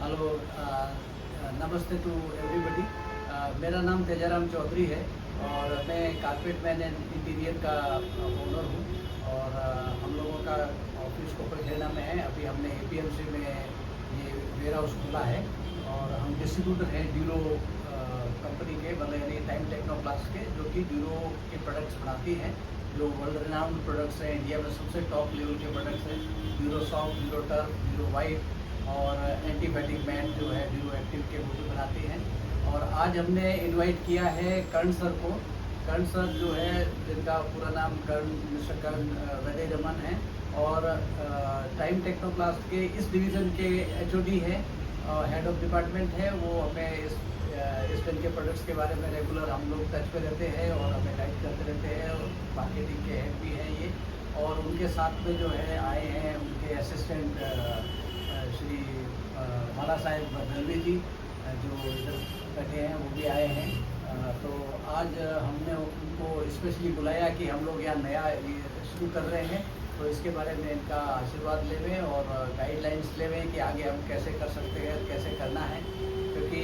Hello, नमस्ते to everybody. मेरा नाम तेजाराम चौधरी है और मैं कारपेट मैन एंड इंटीरियर का ओनर हूँ। और हम लोगों का ऑफिस कोपरखेड़ा में है। अभी हमने एपीएमसी में ये वेयर हाउस खोला है और हम डिस्ट्रीब्यूटर हैं ड्यूरो कंपनी के, मतलब यानी टाइम टेक्नोप्लास्ट के, जो कि ड्यूरो के प्रोडक्ट्स बनाती हैं, जो वर्ल्ड रिनाउंड प्रोडक्ट्स हैं। इंडिया में सबसे टॉप लेवल के प्रोडक्ट्स हैं। Duro soft, Duro turf, Duro white और एंटीबायोटिक मैट जो है ड्यूरो एक्टिव के, वो भी बनाती हैं। और आज हमने इनवाइट किया है कर्ण सर को। कर्ण सर जो है, जिनका पूरा नाम मिस्टर कर्ण वैदय रमन है और टाइम टेक्नोप्लास्ट के इस डिवीज़न के एचओडी है, हेड ऑफ डिपार्टमेंट है। वो हमें इस तरह के प्रोडक्ट्स के बारे में रेगुलर हम लोग टच पे रहते हैं और हमें गाइड करते रहते हैं। और मार्केटिंग के हेड भी हैं ये। और उनके साथ में जो है आए हैं उनके असिस्टेंट श्री माला साहेब दलवी जी, जो इधर बैठे हैं, वो भी आए हैं। तो आज हमने उनको स्पेशली बुलाया कि हम लोग यहाँ नया शुरू कर रहे हैं, तो इसके बारे में इनका आशीर्वाद लेवें और गाइडलाइंस लेवें कि आगे हम कैसे कर सकते हैं, कैसे करना है। क्योंकि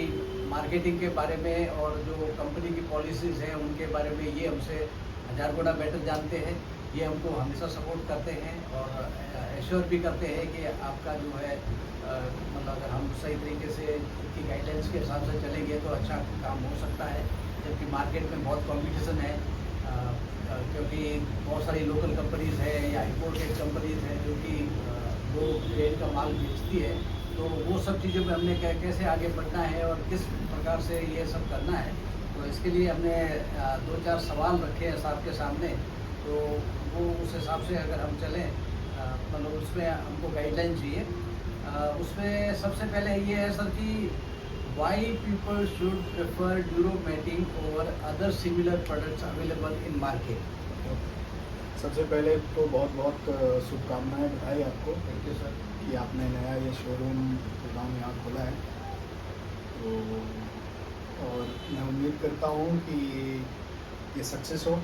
मार्केटिंग के बारे में और जो कंपनी की पॉलिसीज़ हैं उनके बारे में ये हमसे 1000 गुना बेटर जानते हैं। ये हमको हमेशा सपोर्ट करते हैं और एश्योर भी करते हैं कि आपका जो है मतलब अगर हम सही तरीके से इनकी गाइडलाइंस के हिसाब से चलेंगे तो अच्छा काम हो सकता है। जबकि मार्केट में बहुत कंपटीशन है, क्योंकि बहुत सारी लोकल कंपनीज़ है या इम्पोर्टेड कंपनीज़ हैं जो कि वो ट्रेड का माल बेचती है। तो वो सब चीज़ों में हमने कैसे आगे बढ़ना है और किस प्रकार से ये सब करना है, तो इसके लिए हमने 2-4 सवाल रखे हैं साहब के सामने। तो वो उस हिसाब से अगर हम चलें, मतलब उसमें हमको गाइडलाइन चाहिए। उसमें सबसे पहले ये है सर कि why people should prefer Duro matting over other similar products available in market. सबसे पहले तो बहुत बहुत शुभकामनाएं, बधाई आपको थैंक यू सर। कि आपने नया ये शोरूम गोदाम यहाँ खोला है। तो और मैं उम्मीद करता हूँ कि ये सक्सेस हो।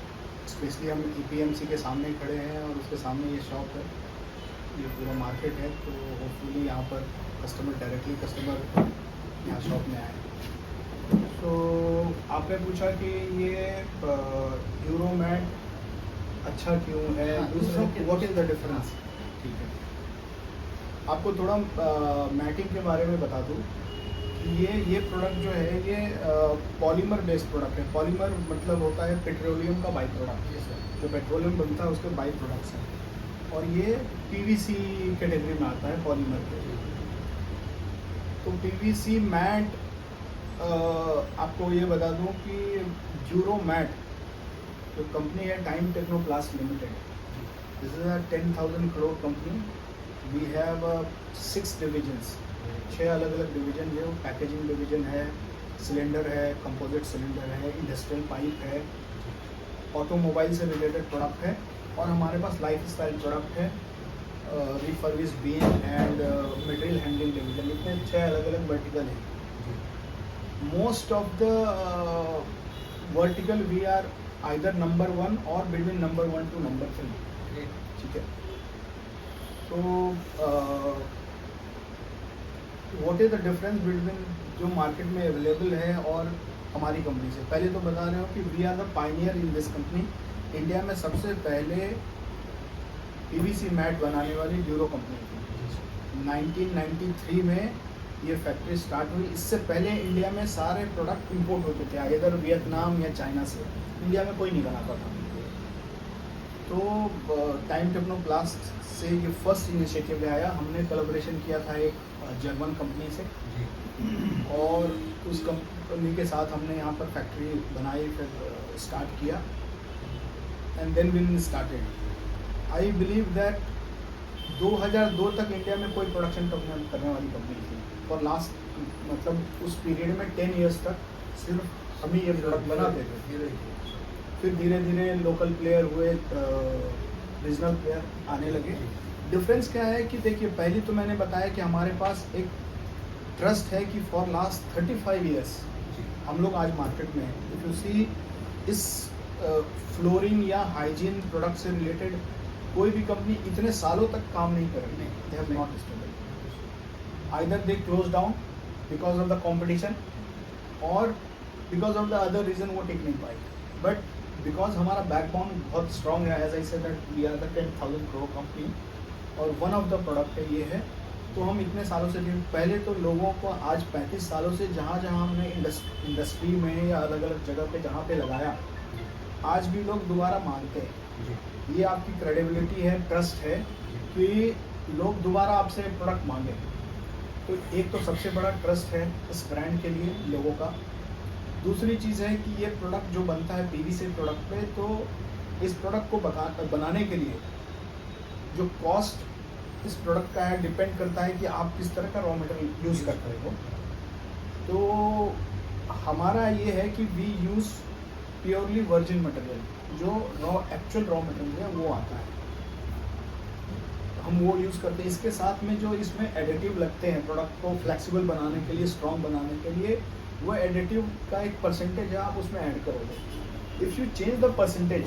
स्पेशली हम ईपीएमसी के सामने खड़े हैं और उसके सामने ये शॉप है, ये पूरा मार्केट है। तो होपफुली यहाँ पर डायरेक्टली कस्टमर यहाँ शॉप में आए। तो आपने पूछा कि ये ड्यूरोमैट अच्छा क्यों है, दूसरा व्हाट इज़ द डिफरेंस। ठीक है, आपको थोड़ा मैटिंग के बारे में बता दूँ कि ये प्रोडक्ट जो है ये पॉलीमर बेस्ड प्रोडक्ट है। पॉलीमर मतलब होता है पेट्रोलियम का बाई प्रोडक्ट, जो पेट्रोलियम बनता है उसके बाई प्रोडक्ट्स हैं। और ये पीवीसी कैटेगरी में आता है पॉलीमर के। तो पीवीसी मैट, आपको ये बता दूं कि ड्यूरो मैट जो कंपनी है Time Technoplast Limited, this is a 10,000 crore company. We have 6 divisions, 6 अलग अलग डिवीजन है। पैकेजिंग डिवीजन है, सिलेंडर है, कंपोजिट सिलेंडर है, इंडस्ट्रियल पाइप है, ऑटोमोबाइल से रिलेटेड प्रोडक्ट है, और हमारे पास लाइफ स्टाइल प्रोडक्ट है, refurbish beam and material handling division. इतने 6 अलग अलग वर्टिकल हैं। Most of the vertical we are either number 1 और बिटवीन नंबर 1 to नंबर 3। ठीक है, तो what is the difference between जो मार्केट में अवेलेबल है और हमारी कंपनी से। पहले तो बता रहे हो कि we are the pioneer in this company. India में सबसे पहले पीवीसी मैट बनाने वाली ड्यूरो कंपनी थी। 1993 में ये फैक्ट्री स्टार्ट हुई। इससे पहले इंडिया में सारे प्रोडक्ट इंपोर्ट होते थे, इधर वियतनाम या चाइना से। इंडिया में कोई नहीं बनाता था। तो टाइम टेक्नोप्लास्ट से ये फर्स्ट इनिशिएटिव आया। हमने कोलैबोरेशन किया था एक जर्मन कंपनी से, और उस कंपनी के साथ हमने यहाँ पर फैक्ट्री बनाई, फिर स्टार्ट किया, and then we started. I believe that 2002 तक इंडिया में कोई प्रोडक्शन करने वाली कंपनी थी। और लास्ट मतलब उस पीरियड में 10 इयर्स तक सिर्फ हम ही ये प्रोडक्ट बनाते थे। फिर धीरे धीरे लोकल प्लेयर हुए, रीजनल प्लेयर आने लगे। डिफरेंस क्या है कि देखिए, पहली तो मैंने बताया कि हमारे पास एक ट्रस्ट है कि फॉर लास्ट 35 इयर्स हम लोग आज मार्केट में हैं। इफ यू सी, इस फ्लोरिंग या हाइजीन प्रोडक्ट से रिलेटेड कोई भी कंपनी इतने सालों तक काम नहीं कर रही है। They have not stable. Either they close down because of the competition और because of the other reason वो टिक नहीं पाई। बट बिकॉज हमारा बैकबोन बहुत स्ट्रॉन्ग है, as I said that we are the 10,000 crore company और वन ऑफ द प्रोडक्ट है ये है। तो हम इतने सालों से पहले तो लोगों को आज 35 सालों से जहाँ जहाँ हमने इंडस्ट्री में या अलग अलग जगह पे जहाँ पे लगाया, आज भी लोग दोबारा मांगते हैं। ये आपकी क्रेडिबिलिटी है, ट्रस्ट है कि लोग दोबारा आपसे प्रोडक्ट मांगे। तो एक तो सबसे बड़ा ट्रस्ट है इस ब्रांड के लिए लोगों का। दूसरी चीज़ है कि ये प्रोडक्ट जो बनता है पीवीसी प्रोडक्ट पे, तो इस प्रोडक्ट को बनाने के लिए जो कॉस्ट इस प्रोडक्ट का है डिपेंड करता है कि आप किस तरह का रॉ मटेरियल यूज़ कर रहे हो। तो हमारा ये है कि we use purely virgin material, जो एक्चुअल रॉ मटेरियल है वो आता है, हम वो यूज़ करते हैं। इसके साथ में जो इसमें एडिटिव लगते हैं प्रोडक्ट को फ्लेक्सिबल बनाने के लिए, स्ट्रॉन्ग बनाने के लिए, वो एडिटिव का एक परसेंटेज है आप उसमें ऐड करोगे। If you change the percentage,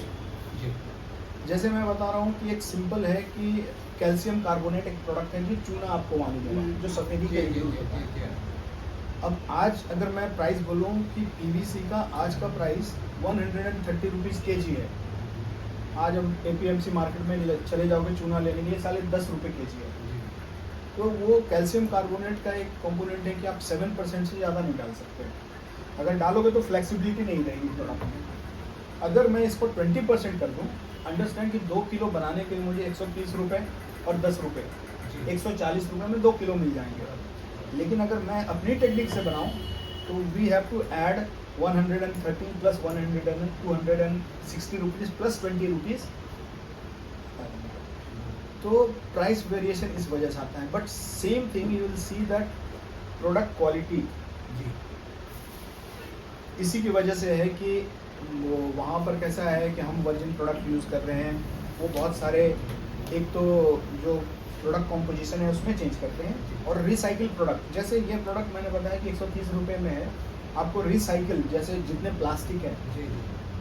जैसे मैं बता रहा हूँ कि एक सिंपल है कि कैल्शियम कार्बोनेट एक प्रोडक्ट है जो चूना आपको मालूम होगा, जो सफेदी के लिए यूज होता है। अब आज अगर मैं प्राइस बोलूँ कि पीवीसी का आज का प्राइस 130 रुपीज़ kg है। आज हम APMC मार्केट में चले जाओगे चूना लेने के लिए, साले 10 रुपये kg है। तो वो कैल्शियम कार्बोनेट का एक कंपोनेंट है कि आप 7% से ज़्यादा नहीं डाल सकते। अगर डालोगे तो फ्लेक्सिबिलिटी नहीं रहेगी प्रोडक्ट में। अगर मैं इसको 20% कर दूँ, अंडरस्टैंड कि 2 किलो बनाने के लिए मुझे 130 रुपये और 10 रुपये, 140 रुपये में 2 किलो मिल जाएंगे। लेकिन अगर मैं अपनी टेक्निक से बनाऊँ तो we have to add 130 plus 260 rupees plus 20 rupees. तो प्राइस वेरिएशन इस वजह से आता है। But same thing you will see that product quality इसी की वजह से है कि वो वहाँ पर कैसा है कि हम वर्जिन प्रोडक्ट यूज़ कर रहे हैं। वो बहुत सारे, एक तो जो प्रोडक्ट कॉम्पोजिशन है उसमें चेंज करते हैं, और रिसाइकिल प्रोडक्ट, जैसे ये प्रोडक्ट मैंने बताया कि 130 रुपये में है, आपको रिसाइकिल जैसे जितने प्लास्टिक है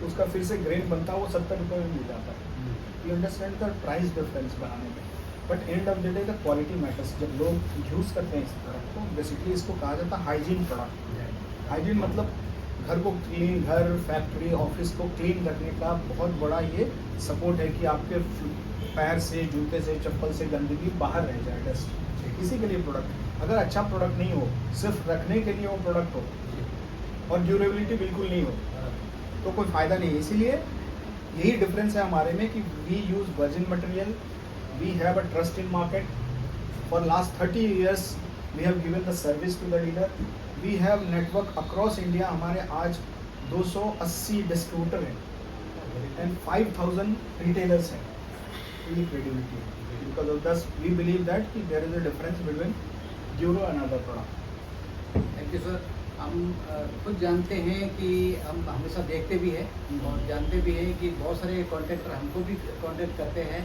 उसका फिर से ग्रेन बनता है, वो 70 रुपये में मिल जाता है। You understand the price difference बनाने में। But end of the day the quality matters. जब लोग यूज़ करते हैं इस प्रोडक्ट को, बेसिकली इसको कहा जाता है हाइजीन प्रोडक्ट। हाइजीन मतलब घर को क्लीन, घर, फैक्ट्री, ऑफिस को क्लीन करने का बहुत बड़ा ये सपोर्ट है कि आपके पैर से, जूते से, चप्पल से गंदगी बाहर रह जाए, डस्ट। इसी के लिए प्रोडक्ट। अगर अच्छा प्रोडक्ट नहीं हो, सिर्फ रखने के लिए वो प्रोडक्ट हो और ड्यूरेबिलिटी बिल्कुल नहीं हो, तो कोई फ़ायदा नहीं है। इसीलिए यही डिफरेंस है हमारे में कि we use virgin material, we have a trust in market. For last 30 years we have given the service to the dealer. We have network across India. हमारे आज 280 डिस्ट्रीब्यूटर हैं एंड 5000 रिटेलर्स हैं। ये क्रेडिबिलिटी है। Because of this we believe that कि there is a difference between Duro and other product. Thank you sir. हम खुद जानते हैं कि हम हमेशा देखते भी हैं और जानते भी हैं कि बहुत सारे कॉन्ट्रैक्टर हमको भी कॉन्टैक्ट करते हैं।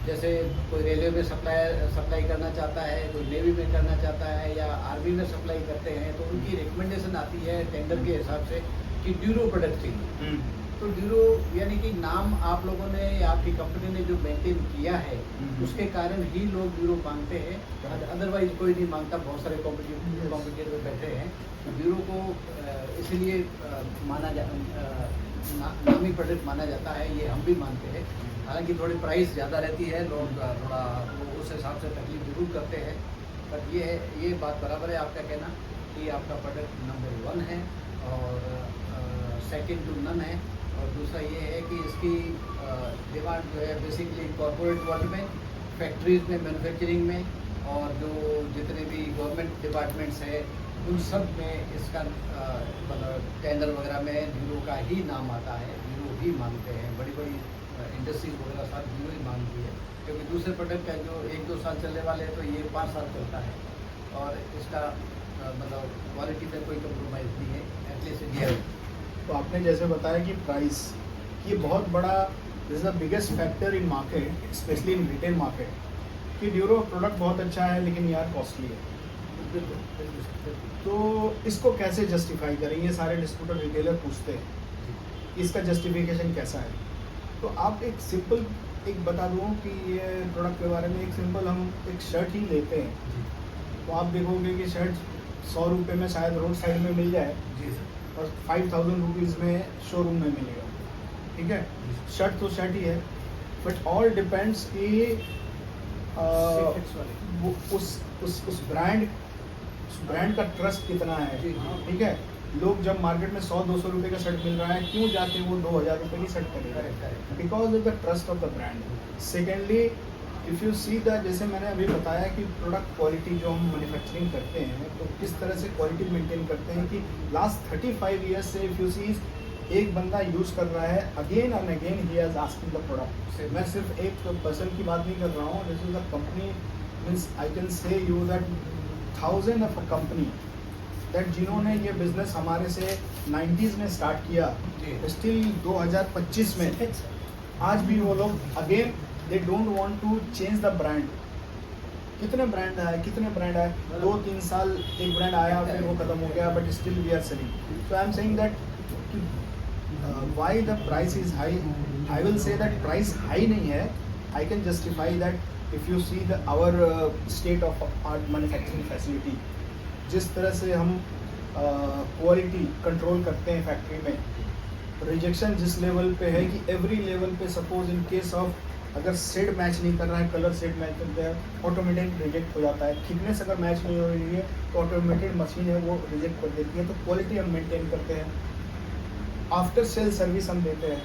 जैसे कोई रेलवे में सप्लाई करना चाहता है, कोई नेवी में करना चाहता है या आर्मी में सप्लाई करते हैं, तो उनकी रिकमेंडेशन आती है टेंडर के हिसाब से कि ड्यूरो प्रोडक्ट चाहिए। तो ड्यूरो यानी कि नाम आप लोगों ने या आपकी कंपनी ने जो मेंटेन किया है उसके कारण ही लोग ड्यूरो मांगते हैं, अदरवाइज कोई नहीं मांगता। बहुत सारे कॉम्पिटिटर बैठे हैं। ड्यूरो को इसलिए नामी प्रोडक्ट माना जाता है, ये हम भी मानते हैं। हालांकि थोड़ी प्राइस ज़्यादा रहती है, लोग थोड़ा उस हिसाब से तकलीफ जरूर करते हैं। बट ये बात बराबर है आपका कहना कि आपका प्रोडक्ट नंबर 1 है और सेकंड टू नन है। और दूसरा ये है कि इसकी डिमांड जो है बेसिकली कॉर्पोरेट वर्ल्ड में, फैक्ट्रीज में, मैन्युफैक्चरिंग में और जो जितने भी गवर्नमेंट डिपार्टमेंट्स है उन सब में इसका मतलब टेंडर वगैरह में ड्यूरो का ही नाम आता है। ड्यूरो ही मांगते हैं, बड़ी बड़ी इंडस्ट्रीज वगैरह साथ ड्यूरो ही मांगती है, क्योंकि दूसरे प्रोडक्ट का जो 1-2 साल चलने वाले हैं तो ये 5 साल चलता है और इसका मतलब क्वालिटी में कोई कंप्रोमाइज़ नहीं है, एटलीस्ट इंडिया। तो आपने जैसे बताया कि प्राइस, ये बहुत बड़ा, this is the biggest factor in market, specially in retail market, कि ड्यूरो प्रोडक्ट बहुत अच्छा है लेकिन यार कॉस्टली है। तो इसको कैसे जस्टिफाई करें, ये सारे डिस्ट्रीब्यूटर रिटेलर पूछते हैं इसका जस्टिफिकेशन कैसा है। तो आप एक सिंपल एक बता दूँ कि ये प्रोडक्ट के बारे में एक सिंपल हम एक शर्ट ही लेते हैं तो आप देखोगे कि शर्ट 100 रुपये में शायद रोड साइड में मिल जाए जी सर। और 5000 रुपीज़ में शोरूम में मिलेगा, ठीक है। शर्ट तो शर्ट ही है, बट ऑल डिपेंड्स कि Fix वाले। वो उस ब्रांड का ट्रस्ट कितना है, जी, जी। ठीक है। लोग जब मार्केट में 100-200 रुपये का शर्ट मिल रहा है, क्यों जाके वो 2000 रुपये की शर्ट करेक्ट, खरीदेगा? Correct. Because of the trust of the brand. Secondly, if you see the, जैसे मैंने अभी बताया कि प्रोडक्ट क्वालिटी जो हम मैन्युफैक्चरिंग करते हैं तो किस तरह से क्वालिटी मेंटेन करते हैं कि लास्ट 35 ईयर्स से इफ़ यू सी एक बंदा यूज़ कर रहा है, again and again he has asking the product. मैं सिर्फ एक पर्सन की बात नहीं कर रहा हूँ, this is the company, means I can say you that 1000 of a company that जिन्होंने ये बिजनेस हमारे से 90s में स्टार्ट किया, जी। स्टिल 2025 में आज भी वो लोग again they don't want to change the brand. कितने ब्रांड आए 2-3 साल एक ब्रांड आया, फिर वो खत्म हो गया, but still we are selling. So I am saying that why the price is high, I will say that price high नहीं है। I can justify that if you see the our state of art manufacturing facility, जिस तरह से हम quality control करते हैं factory में, rejection जिस लेवल पे है कि एवरी लेवल पे सपोज इन केस ऑफ अगर शेड मैच नहीं कर रहा है, कलर शेड मैच कर रहा है, ऑटोमेटिक रिजेक्ट हो जाता है। थिकनेस अगर मैच नहीं हो रही है तो ऑटोमेटिक मशीन है वो रिजेक्ट कर देती है। तो क्वालिटी हम मेंटेन करते हैं, आफ्टर सेल सर्विस हम देते हैं।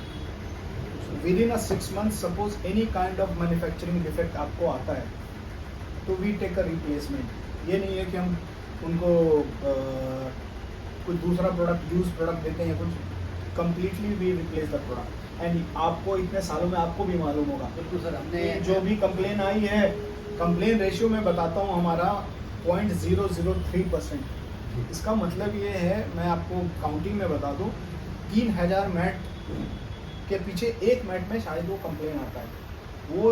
With in 6 month suppose any kind of manufacturing defect आपको आता है तो वी टेक अ रिप्लेसमेंट। ये नहीं है कि हम उनको कोई दूसरा प्रोडक्ट यूज प्रोडक्ट देते हैं, कुछ completely we replace the product. And आपको इतने सालों में आपको भी मालूम होगा बिल्कुल सर, हमने कि जो भी कंप्लेन आई है, कंप्लेन रेशियो में बताता हूँ हमारा 0.003%। इसका मतलब ये है, मैं आपको काउंटिंग में बता दूँ, 3000 मैट के पीछे एक मैट में शायद वो कंप्लेन आता है। वो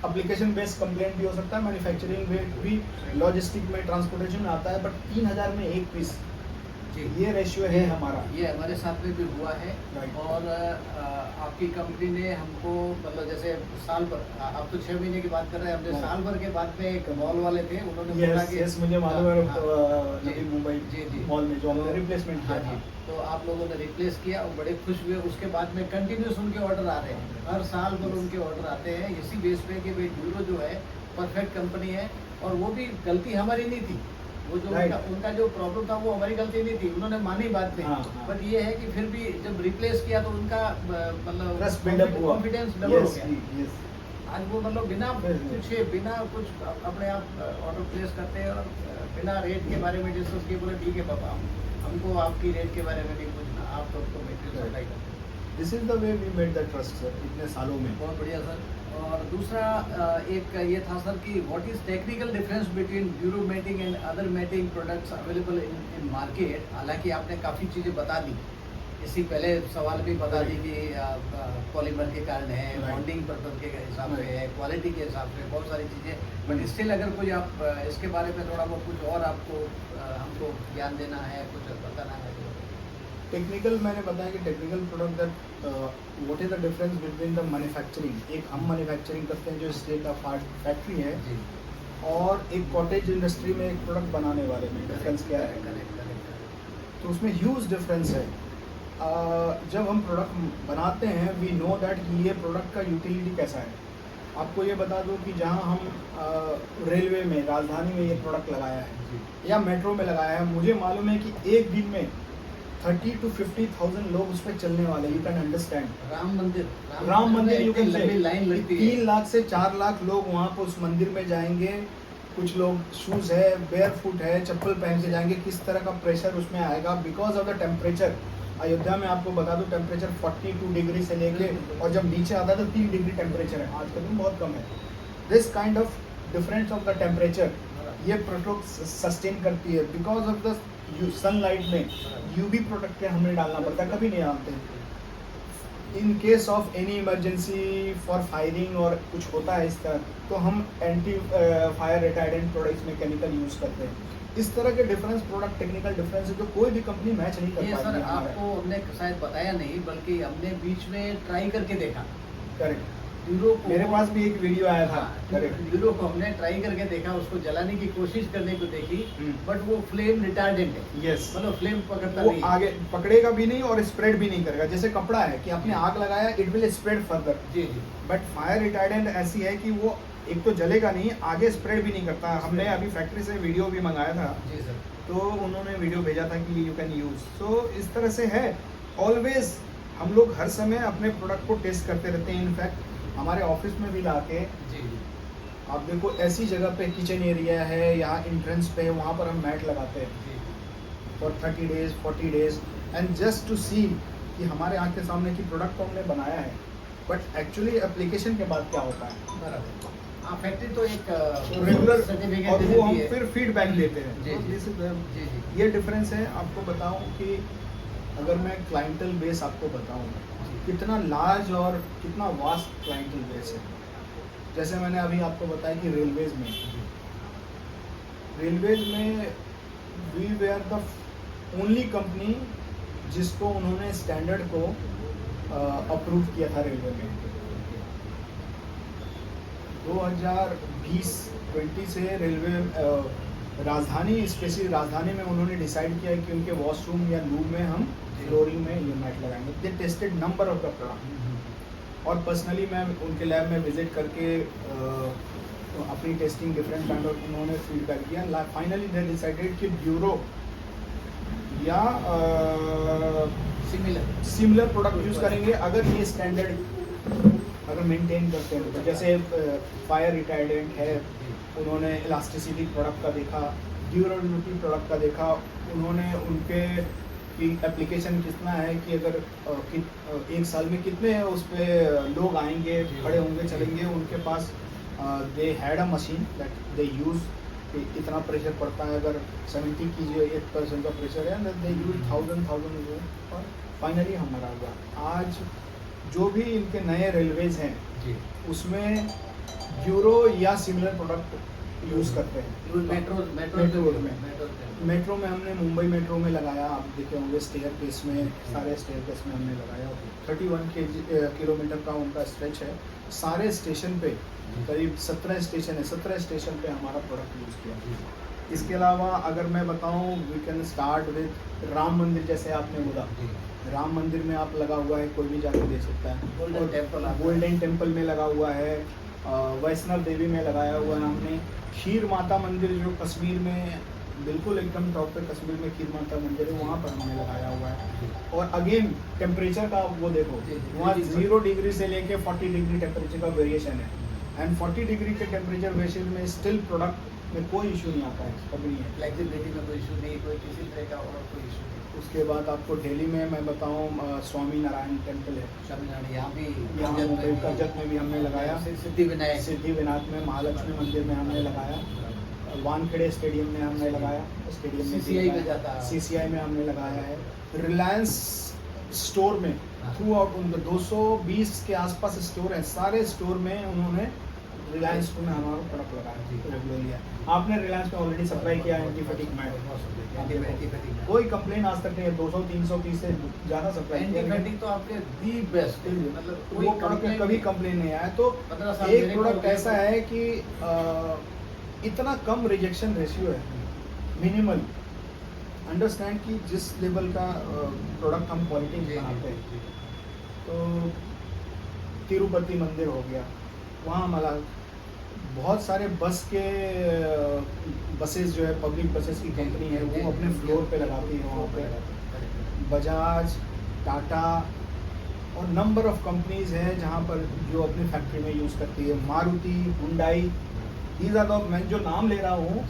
एप्लीकेशन बेस्ड कंप्लेंट भी हो सकता है, मैन्युफैक्चरिंग में भी, लॉजिस्टिक में, ट्रांसपोर्टेशन में आता है, बट 3000 में एक पीस, जी, ये रेशियो है हमारा। ये हमारे साथ में भी हुआ है। Right. और आपकी कंपनी ने हमको मतलब जैसे साल भर, आप तो 6 महीने की बात कर रहे हैं, हमने हाँ। साल भर के बाद में एक मॉल वाले थे, उन्होंने बोला यस कि यस, मुझे मालूम है, हाँ, जी, नवी मुंबई जी, जी। मॉल में जो हमने तो- रिप्लेसमेंट हाँ किया जी, था। तो आप लोगों ने रिप्लेस किया और बड़े खुश हुए। उसके बाद में कंटिन्यूस उनके ऑर्डर आ रहे हैं, हर साल भर उनके ऑर्डर आते हैं, इसी बेस पे कि भाई ड्यूरो जो है परफेक्ट कंपनी है। और वो भी गलती हमारी नहीं थी, वो जो Right. उनका जो प्रॉब्लम था वो हमारी गलती नहीं थी, उन्होंने मानी बात में। हाँ, हाँ। बट ये है कि फिर भी जब रिप्लेस किया तो उनका मतलब ट्रस्ट बिल्डअप हुआ, कॉन्फिडेंस डबल हो यस गया। यस। आज वो मतलब बिना Yes, yes. पूछे, बिना कुछ अपने आप ऑर्डर प्लेस करते हैं और बिना रेट के बारे में डिस्कस किए बोले ठीक है पापा, हमको आपकी रेट के बारे में नहीं पूछना, आप तो मेटेरियल सप्लाई करते हैं। This is the way we made the trust sir, इतने सालों में। बहुत बढ़िया सर। और दूसरा एक ये था सर कि what is technical difference between Duro matting and other matting products available in market. हालांकि आपने काफ़ी चीज़ें बता दी, इससे पहले सवाल भी बता दी कि पॉलीमर के कारण है, Right. बॉन्डिंग पर्पज के हिसाब से Right. है, क्वालिटी के हिसाब से, बहुत सारी चीज़ें। बट स्टिल अगर कोई आप इसके बारे में थोड़ा बहुत कुछ और आपको हमको ज्ञान देना है, कुछ बताना है तो। टेक्निकल मैंने बताया कि technical product that what is the difference between the manufacturing. एक हम मैन्युफैक्चरिंग करते हैं जो स्टेट ऑफ आर्ट फैक्ट्री है, जी, और एक कॉटेज इंडस्ट्री में एक प्रोडक्ट बनाने वाले में डिफरेंस क्या है। करेक्ट। तो उसमें ह्यूज डिफरेंस है। जब हम प्रोडक्ट बनाते हैं वी नो दैट कि ये प्रोडक्ट का यूटिलिटी कैसा है। आपको ये बता दूं कि जहां हम रेलवे में, राजधानी में ये प्रोडक्ट लगाया है जी, या मेट्रो में लगाया है, मुझे मालूम है कि एक दिन में 30 to 50,000 लोग उस पर चलने वाले। You can understand. राम मंदिर यू कैन से लंबी लाइन लगती है। 3 लाख से 4 लाख लोग वहाँ पर उस मंदिर में जाएंगे। कुछ लोग शूज़ है, बेयर फुट है, चप्पल पहन के जाएंगे। किस तरह का प्रेशर उसमें आएगा because of the temperature. Ayodhya में आपको बता दूं टेम्परेचर 42 डिग्री से लेके, और जब नीचे आता है तो 3 डिग्री टेम्परेचर है। आज का दिन बहुत कम है। This kind of difference of the temperature ये प्रोडक्ट सस्टेन करती है बिकॉज ऑफ द सनलाइट में यूवी प्रोडक्ट के हमें डालना पड़ता है, कभी नहीं डालते। In case of any emergency for firing और कुछ होता है इस तरह, तो हम एंटी फायर रिटार्डेंट प्रोडक्ट्स में केमिकल यूज़ करते हैं। इस तरह के डिफरेंस प्रोडक्ट टेक्निकल डिफरेंस है जो कोई भी कंपनी मैच नहीं कर ये सर पाएगी। आपको हमने शायद बताया नहीं, बल्कि हमने बीच में ट्राई करके देखा। करेक्ट। ड्यूरो को मेरे पास भी एक वीडियो आया था। हाँ, करेक्ट। ड्यूरो को हमने ट्राई करके देखा, उसको जलाने की कोशिश करने को देखी, हम्म। बट वो फ्लेम रिटार्डेंट है, यस, मतलब फ्लेम पकड़ता वो नहीं। आगे पकड़ेगा भी नहीं और स्प्रेड भी नहीं करेगा। जैसे कपड़ा है कि आपने जी। आग लगाया, इट विल स्प्रेड फर्दर, जी जी बट फायर रिटार्डेंट ऐसी है कि वो एक तो जलेगा नहीं, आगे स्प्रेड भी नहीं करता। हमने अभी फैक्ट्री से वीडियो भी मंगाया था, जी सर। तो उन्होंने वीडियो भेजा था कि यू कैन यूज। सो इस तरह से है। ऑलवेज हम लोग हर समय अपने प्रोडक्ट को टेस्ट करते रहते हैं। इनफैक्ट हमारे ऑफिस में भी लाके जी जी आप देखो, ऐसी जगह पे किचन एरिया है, यहाँ इंट्रेंस पे है, वहाँ पर हम मैट लगाते हैं जी for 30 days 40 days, and just to see कि हमारे आँख के सामने की प्रोडक्ट तो हमने बनाया है, बट एक्चुअली एप्लीकेशन के बाद क्या होता है, बराबर। हाँ, फैक्ट्री तो एक रेगुलर, सर्टिफिकेट और दे वो देती हम है। फिर फीडबैक देते हैं। जी, तो जी। this is the- जी जी ये डिफरेंस है। आपको बताऊं कि अगर मैं क्लाइंटल बेस आपको बताऊं, कितना लार्ज और कितना वास्ट क्लाइंटल बेस है। जैसे मैंने अभी आपको बताया कि रेलवेज में we were the only company जिसको उन्होंने स्टैंडर्ड को अप्रूव किया था रेलवे में। 2020 से रेलवे राजधानी, स्पेशली राजधानी में उन्होंने डिसाइड किया कि उनके वॉशरूम या लूब में हम फ्लोरिंग में ये मैट लगाएंगे। They tested number of the product, और पर्सनली मैं उनके लैब में विजिट करके अपनी टेस्टिंग डिफरेंट काइंड ऑफ उन्होंने फीडबैक दिया। फाइनली दे डिसाइडेड कि ड्यूरो या सिमिलर प्रोडक्ट यूज़ करेंगे अगर ये स्टैंडर्ड अगर मेंटेन करते हैं। तो जैसे फायर रिटार्डेंट है, उन्होंने इलास्टिसिटी प्रोडक्ट का देखा, ड्यूरेबिलिटी प्रोडक्ट का देखा, उन्होंने उनके की एप्लीकेशन कितना है कि अगर एक साल में कितने उस पर लोग आएंगे, खड़े होंगे, चलेंगे। उनके पास they had a machine that they use, इतना प्रेशर पड़ता है, अगर 70 कीजिए 1% का प्रेशर है, दे यूज 1000 और फाइनली हमारा हुआ। आज जो भी इनके नए रेलवेज हैं जी। उसमें ड्यूरो या सिमिलर प्रोडक्ट यूज़ करते हैं। मेट्रो में हमने मुंबई मेट्रो में लगाया, आप देखे होंगे स्टेयर केस में, सारे स्टेयर केस में हमने लगाया। 31 किलोमीटर का उनका स्ट्रेच है, सारे स्टेशन पे करीब 17 स्टेशन है, 17 स्टेशन पे हमारा प्रोडक्ट यूज़ किया। इसके अलावा अगर मैं बताऊं, we can start with Ram Mandir. जैसे आपने बोला, राम मंदिर में आप लगा हुआ है, कोई भी जाके दे सकता है। गोल्डन टेम्पल में लगा हुआ है, वैष्णव देवी में लगाया हुआ है हमने। खीर माता मंदिर जो कश्मीर में बिल्कुल एकदम टॉप पे, कश्मीर में खीर माता मंदिर है, वहाँ पर हमने लगाया हुआ है। और अगेन टेम्परेचर का वो देखो, वहाँ 0 डिग्री से लेके 40 डिग्री टेम्परेचर का वेरिएशन है, एंड 40 डिग्री के टेम्परेचर वेरिएशन में स्टिल प्रोडक्ट में कोई इशू नहीं आता है, कभी नहीं है। फ्लेक्सिबिलिटी में कोई इशू नहीं, कोई किसी तरह का और कोई इशू नहीं। उसके बाद आपको दिल्ली में मैं बताऊँ, स्वामी नारायण टेम्पल है, तमिलनाडु, यहाँ भी यहाँ मुंबई कर्जत में भी हमने लगाया। सिद्धिविनायक सिद्धिविनायक में, महालक्ष्मी मंदिर में हमने लगाया। वानखेड़े स्टेडियम में हमने लगाया, स्टेडियम में CCI में जाता है। CCI में हमने लगाया है। रिलायंस स्टोर में थ्रू आउट उनके 220 के आसपास स्टोर है, सारे स्टोर में उन्होंने रिलायंस में हमारा प्रोडक्ट लगाया रेगुलरली है। आपने रिलायंस में ऑलरेडी सप्लाई किया है एंटीफैटिक मैट, कोई कंप्लेन आज तक नहीं है। 200-300 पीस से ज़्यादा सप्लाई किया है, एंटीफैटिक तो आपके दी बेस्ट, मतलब वो प्रोडक्ट में कभी कंप्लेन नहीं आया। तो 15 साल एक मेरे प्रोडक्ट को- ऐसा है कि इतना कम रिजेक्शन रेशियो है, मिनिमल। अंडरस्टैंड कि जिस लेवल का प्रोडक्ट हम क्वालिटी में बनाते हैं। तो तिरुपति मंदिर हो गया, वहाँ हमारा बहुत सारे बस के बसेस जो है, पब्लिक बसेस की कंपनी है, वो अपने फ्लोर पे लगाती है वहाँ पे। बजाज, टाटा और नंबर ऑफ कंपनीज हैं जहाँ पर जो अपनी फैक्ट्री में यूज़ करती है। Maruti, Hyundai, these are the, मैं जो नाम ले रहा हूँ,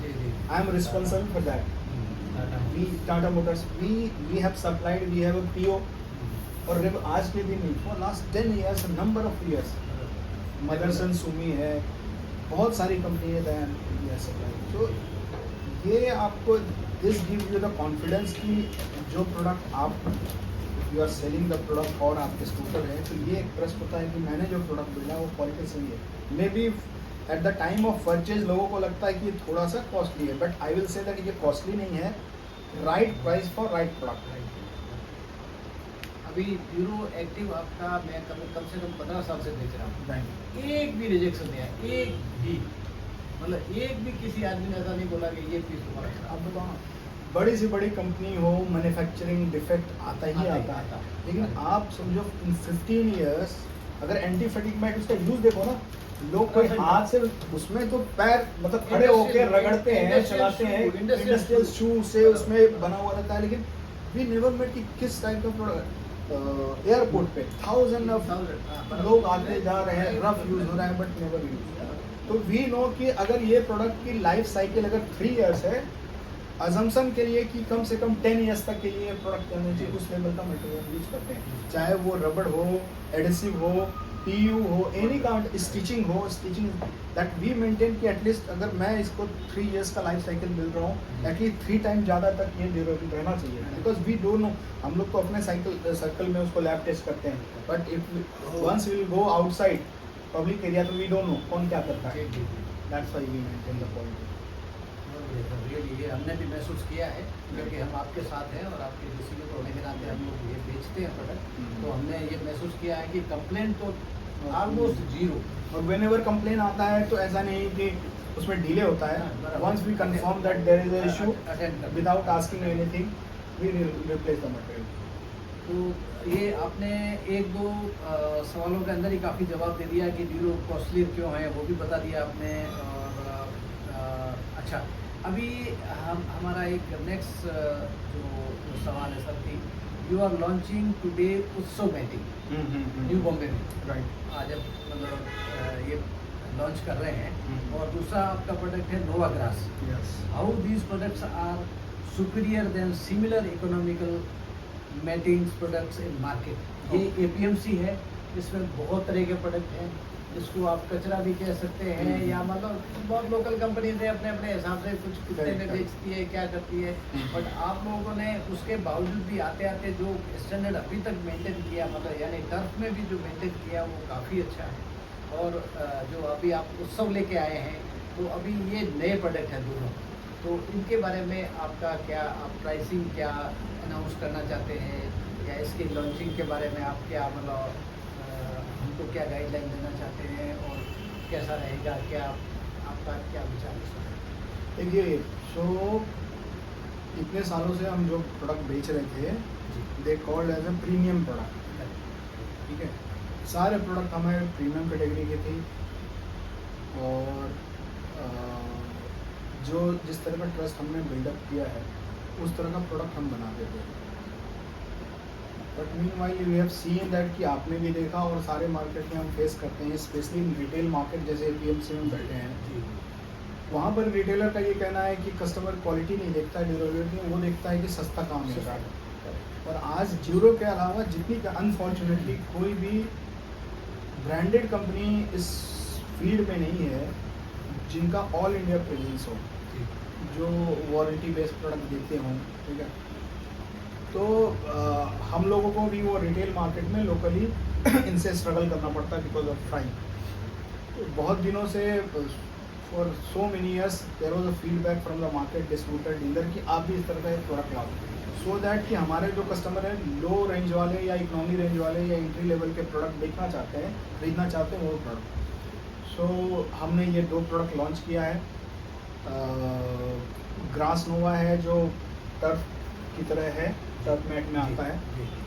I am responsible for that. We Tata Motors, we have supplied, we have a PO। और आज के दिन नहीं, for last 10 years, number of years. Motherson Sumi है, बहुत सारी कंपनी है सप्लाई। तो ये आपको this give you the confidence कि जो प्रोडक्ट आप you are selling the product और आपके स्कूटर है, तो ये एक ट्रस्ट होता है कि मैंने जो प्रोडक्ट मिला वो क्वालिटी सही है। May be at the time of purchase लोगों को लगता है कि ये थोड़ा सा कॉस्टली है, but I will say that ये कॉस्टली नहीं है, right price for right product. अभी ड्यूरो एक्टिव आपका मैं कम से कम 15 साल से बेच रहा हूँ, राइट। एक भी रिजेक्शन नहीं आया, एक भी, मतलब एक भी किसी आदमी ने ऐसा नहीं बोला कि ये पीस तुम्हारा खराब अब वहाँ बड़ी से बड़ी कंपनी हो, मैन्युफैक्चरिंग डिफेक्ट आता ही आता है। लेकिन आप समझो इन 15 इयर्स अगर एंटी फटीग मैट उसका यूज देखो ना, लोग कोई हाथ से उसमें तो पैर मतलब खड़े होके रगड़ते हैं, चलाते हैं, इंडस्ट्रियल शू से उसमें बना हुआ रहता है। लेकिन वी नेवर मेट कि किस टाइप का प्रोडक्ट एयरपोर्ट पे 1000 ऑफ लोग आते जा रहे हैं, रफ यूज हो रहा है बट नेवर यूज। तो वी नो कि अगर ये प्रोडक्ट की लाइफ साइकिल अगर 3 इयर्स है, अजम्पशन के लिए कि कम से कम 10 इयर्स तक के लिए प्रोडक्ट करने चाहिए, उस लेवल का मटेरियल यूज करते हैं। चाहे वो रबड़ हो, एडेसिव हो, पीयू हो, एनी काइंड स्टिचिंग हो, स्टिचिंग दैट वी मेंटेन कि एटलीस्ट अगर मैं इसको 3 इयर्स का लाइफ साइकिल मिल रहा हूँ, एटलीस्ट 3 टाइम ज़्यादा तक ये ड्यूरेबल रहना चाहिए। बिकॉज वी डोंट नो, हम लोग तो अपने सर्कल में उसको लैब टेस्ट करते हैं, but if once will go outside public area तो वी डोंट नो कौन क्या करता है। That's why we maintain the quality. Really ये हमने भी महसूस किया है, क्योंकि हम आपके साथ हैं और आपके डिस्ट्रीब्यूटर होने के नाते हम लोग ये बेचते हैं प्रोडक्ट, तो हमने ये महसूस किया है कि कंप्लेंट तो ऑलमोस्ट जीरो। और वेन एवर कंप्लेन आता है तो ऐसा नहीं कि उसमें डिले होता है। Once we confirm that there is a issue without asking anything, we replace the material. तो ये आपने एक दो सवालों के अंदर ही काफ़ी जवाब दे दिया कि ड्यूरो कॉस्टली क्यों है, वो भी बता दिया आपने। और अच्छा, अभी हमारा एक नेक्स्ट जो सवाल है सर कि यू आर लॉन्चिंग टुडे उत्सव मैटिंग न्यू बॉम्बे में, राइट। आज अब मतलब ये लॉन्च कर रहे हैं। और दूसरा आपका प्रोडक्ट है Nova Grass. Yes. How these products are superior than similar economical mattings products in market. ये एपीएमसी है, इसमें बहुत तरह के प्रोडक्ट हैं, इसको आप कचरा भी कह सकते हैं या मतलब बहुत लोकल कंपनीज है अपने अपने हिसाब से कुछ कितने में बेचती है, क्या करती है। बट आप लोगों ने उसके बावजूद भी आते आते जो स्टैंडर्ड अभी तक मेंटेन किया, मतलब यानी टर्फ में भी जो मेंटेन किया वो काफ़ी अच्छा है। और जो अभी आप उत्सव लेके आए हैं, तो अभी ये नए प्रोडक्ट हैं दोनों, तो इनके बारे में आपका क्या, आप प्राइसिंग क्या अनाउंस करना चाहते हैं या इसके लॉन्चिंग के बारे में आप क्या मतलब हमको क्या गाइडलाइन देना चाहते हैं और कैसा रहेगा, क्या आपका क्या विचार है इसमें? देखिए, सो इतने सालों से हम जो प्रोडक्ट बेच रहे थे, they called as a premium product. ठीक है, सारे प्रोडक्ट हमारे प्रीमियम कैटेगरी के थे और जो जिस तरह का ट्रस्ट हमने बिल्डअप किया है उस तरह का प्रोडक्ट हम बनाते थे। But meanwhile you have seen that कि आपने भी देखा और सारे मार्केट में हम फेस करते हैं, स्पेशली रिटेल मार्केट जैसे एपीएमसी में बैठे हैं, वहाँ पर रिटेलर का ये कहना है कि कस्टमर क्वालिटी नहीं देखता है, ड्यूरेबिलिटी, वो देखता है कि सस्ता काम मिल रहा है। और आज ड्यूरो के अलावा जितनी अनफॉर्चुनेटली कोई भी ब्रांडेड कंपनी इस फील्ड में नहीं है जिनका ऑल इंडिया प्रेजेंस हो, जो वारंटी बेस्ड प्रोडक्ट देते हों। ठीक है, तो हम लोगों को भी वो रिटेल मार्केट में लोकली इनसे स्ट्रगल करना पड़ता है बिकॉज ऑफ प्राइस। बहुत दिनों से for so many years there was a feedback from the market distributor dealer कि आप भी इस तरह का एक प्रोडक्ट लाओ, सो दैट कि हमारे जो कस्टमर हैं लो रेंज वाले या इकोनॉमी रेंज वाले या एंट्री लेवल के प्रोडक्ट देखना चाहते हैं, खरीदना चाहते हैं वो प्रोडक्ट। सो हमने ये 2 प्रोडक्ट लॉन्च किया है। ग्रास नोवा है जो टर्फ की तरह है, टर्फ मैट में आता है,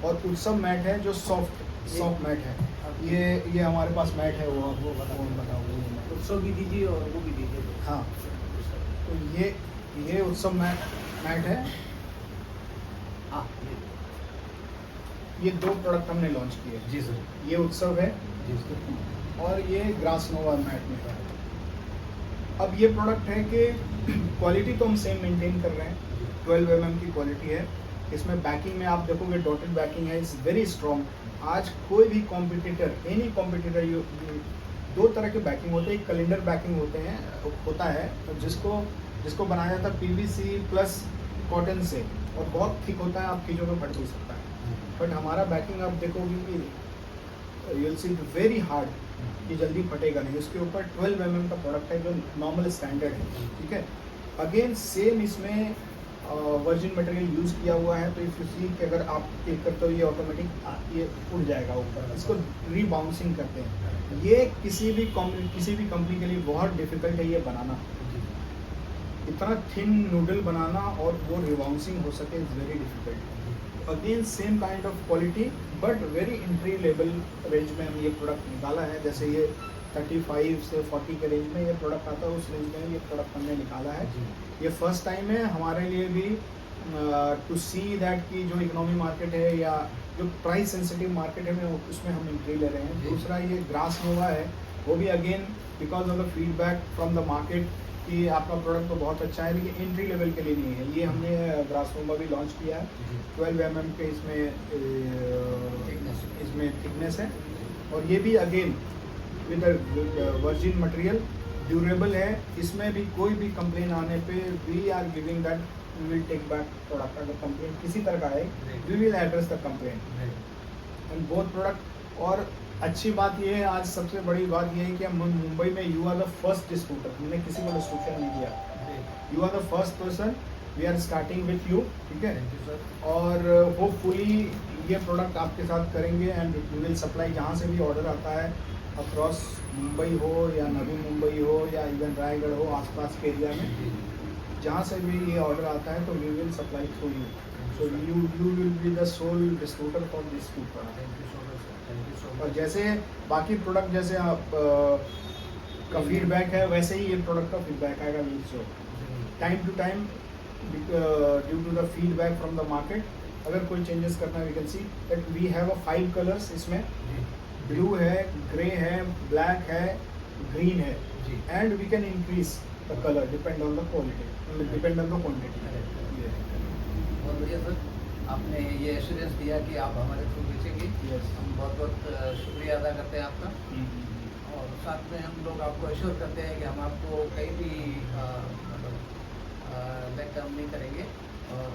और उत्सव मैट है जो सॉफ्ट मैट है। ये हमारे पास मैट है, वो बताओ। उत्सव भी दीजिए और वो भी दीजिए। हाँ, तो ये उत्सव मैट है। हाँ, ये 2 प्रोडक्ट हमने लॉन्च किए। जी सर। ये उत्सव है जी सर। और ये ग्रास नोवा मैट में है। अब ये प्रोडक्ट है कि क्वालिटी तो हम सेम मेंटेन कर रहे हैं, 12 mm की क्वालिटी है। इसमें बैकिंग में आप देखोगे डॉटेड बैकिंग है, इट्स वेरी स्ट्रॉन्ग। आज कोई भी कॉम्पिटिटर, एनी कॉम्पिटिटर, 2 तरह के बैकिंग होते हैं, एक कैलेंडर बैकिंग होता है तो जिसको बनाया जाता है पीवीसी प्लस कॉटन से और बहुत थिक होता है, आप चीज़ों में फट भी सकता है। बट हमारा बैकिंग आप देखोगे कि you will C very hard, कि जल्दी फटेगा नहीं। उसके ऊपर 12 mm का प्रोडक्ट है जो नॉर्मल स्टैंडर्ड है। ठीक है, अगेन सेम इसमें वर्जिन मटेरियल यूज़ किया हुआ है। तो इफ़ यू सी कि अगर आप क्लिक करते हो ये ऑटोमेटिक ये उड़ जाएगा ऊपर, इसको रीबाउंसिंग कहते हैं। ये किसी भी कंपनी के लिए बहुत डिफिकल्ट है ये बनाना, इतना थिन नूडल बनाना और वो रिबाउंसिंग हो सके is very difficult. Again same kind of quality but very entry level range में हम ये प्रोडक्ट निकाला है। जैसे ये 35 से 40 के रेंज में ये प्रोडक्ट आता है, उस रेंज में ये प्रोडक्ट हमने निकाला है। ये फर्स्ट टाइम है हमारे लिए भी टू सी दैट कि जो इकोनॉमी मार्केट है या जो प्राइस सेंसिटिव मार्केट है उसमें हम एंट्री ले रहे हैं। दूसरा ये ग्रास नोवा है, वो भी again because of the feedback from the market कि आपका प्रोडक्ट तो बहुत अच्छा है लेकिन एंट्री लेवल के लिए नहीं है। ये हमने ग्रास नोवा भी लॉन्च किया है, 12 mm के इसमें थिकनेस है और ये भी again with virgin material, durable है। इसमें भी कोई भी कंप्लेन आने पे we are giving that we will take back product. अगर कंप्लेन किसी तरह का है we will address the complain and both product. और अच्छी बात ये है, आज सबसे बड़ी बात ये है कि हम मुंबई में you are the first distributor, हमने किसी को डिस्ट्रीब्यूशन नहीं किया। You are the first person, we are starting with you, ठीक है। और होपफुली ये प्रोडक्ट आपके साथ करेंगे एंड वी विल सप्लाई जहाँ से भी ऑर्डर आता है अक्रॉस मुंबई हो या नवी मुंबई हो या इवन रायगढ़ हो, आसपास के एरिया में जहाँ से भी ये ऑर्डर आता है तो we will supply through you. So you will be the sole distributor for this food product. और जैसे बाकी प्रोडक्ट जैसे आप का फीडबैक है वैसे ही ये प्रोडक्ट का फीडबैक आएगा we'll show time to time due to the feedback from the market. अगर कोई चेंजेस करना है we can see that we have 5 colours इसमें, ब्लू है, ग्रे है, ब्लैक है, ग्रीन है and we can increase the colour depend on the quality, depend on the quantity. बहुत बढ़िया सर, आपने ये एश्योरेंस दिया कि आप हमारे थ्रू बेचेंगे। हम बहुत बहुत शुक्रिया अदा करते हैं आपका। और साथ में हम लोग आपको एश्योर करते हैं कि हम आपको कहीं भी मतलब बैक डाउन नहीं करेंगे और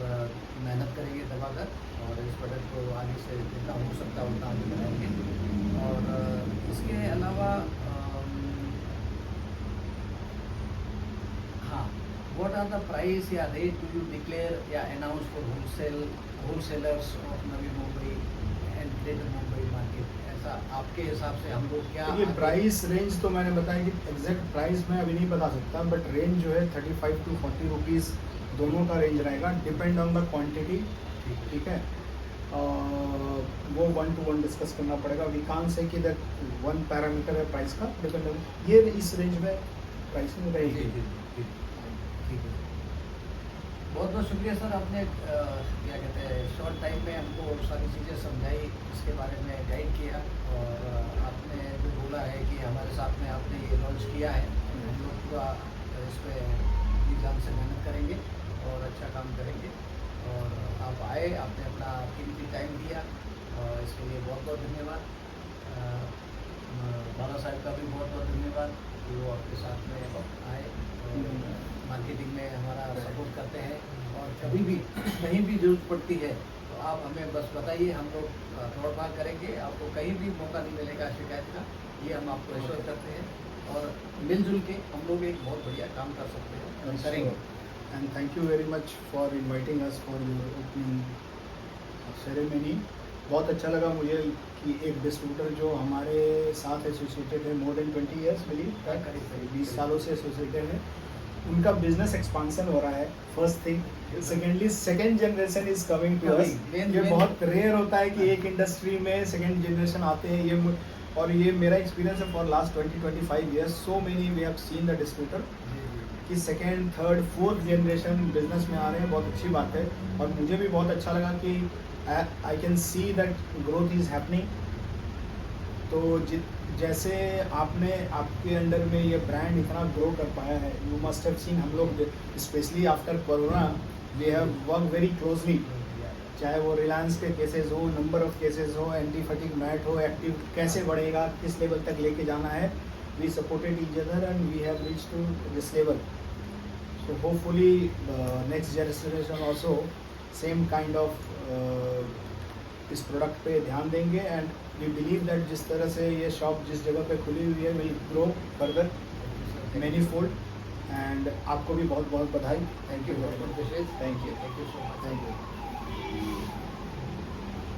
मेहनत करेंगे दबाकर और इस प्रोडक्ट को आगे से जितना हो सकता है उतना आगे बढ़ाएंगे। और इसके अलावा हाँ, what are the price या rate do you declare या announce for wholesalers of Navi Mumbai and greater Mumbai market? ऐसा आपके हिसाब से हम लोग क्या ये प्राइस रेंज तो मैंने बताया कि एग्जैक्ट प्राइस मैं अभी नहीं बता सकता, बट रेंज जो है 35 to 40 रुपीज़ दोनों का रेंज रहेगा, डिपेंड ऑन द क्वांटिटी, ठीक है। वो 1 to 1 डिस्कस करना पड़ेगा। वी कांट से कि दैट वन पैरामीटर है प्राइस का, डिपेंड ऑन ये इस रेंज में प्राइसिंग रहेगी। बहुत बहुत शुक्रिया सर, आपने क्या कहते हैं शॉर्ट टाइम में हमको सारी चीज़ें समझाई, इसके बारे में गाइड किया और आपने जो बोला है कि हमारे साथ में आपने ये लॉन्च किया है, हम लोग पूरा इस पर जी जान से मेहनत करेंगे और अच्छा काम करेंगे। और आप आए, आपने अपना कीमती टाइम दिया और इसके लिए बहुत बहुत धन्यवाद। बाला साहब का भी बहुत बहुत धन्यवाद कि वो आपके साथ में आए और मार्केटिंग में हमारा सपोर्ट करते हैं। और कभी भी कहीं भी जरूरत पड़ती है तो आप हमें बस बताइए, हम लोग दौड़ भाग करेंगे, आपको कहीं भी मौका नहीं मिलेगा शिकायत का, ये हम आपको एश्योर करते हैं। और मिलजुल के हम लोग एक बहुत बढ़िया काम कर सकते हैं और करेंगे। And thank you very much for inviting us for your opening ceremony. बहुत अच्छा लगा मुझे कि एक डिस्ट्रीब्यूटर जो हमारे साथ एसोसिएटेड है मोर देन 20 ईयर्स, करीब 20 सालों से एसोसिएटेड है, उनका बिजनेस एक्सपांसन हो रहा है। First thing, secondly second generation is coming to us. ये बहुत रेयर होता है कि एक इंडस्ट्री में सेकेंड जनरेशन आते हैं। ये और ये मेरा एक्सपीरियंस है for last 20-25 years. So many we have seen the distributor कि second, third, fourth generation business में आ रहे हैं, बहुत अच्छी बात है। और मुझे भी बहुत अच्छा लगा कि I can see that growth is happening. तो जैसे आपने आपके अंडर में ये ब्रांड इतना ग्रो कर पाया है, यू मस्ट हैव सीन, हम लोग specially after corona we have work very closely, चाहे वो रिलायंस के केसेस हो, नंबर ऑफ केसेस हो, एंटी फटीग मैट हो, एक्टिव कैसे बढ़ेगा, किस लेवल तक लेके जाना है, we supported each other and we have reach to this level. So hopefully next generation also same kind of इस प्रोडक्ट पे ध्यान देंगे एंड वी बिलीव दैट जिस तरह से ये शॉप जिस जगह पे खुली हुई है will grow further many fold and आपको भी बहुत बहुत बधाई। Thank you very much. विशेष thank you thank you so much. Thank you.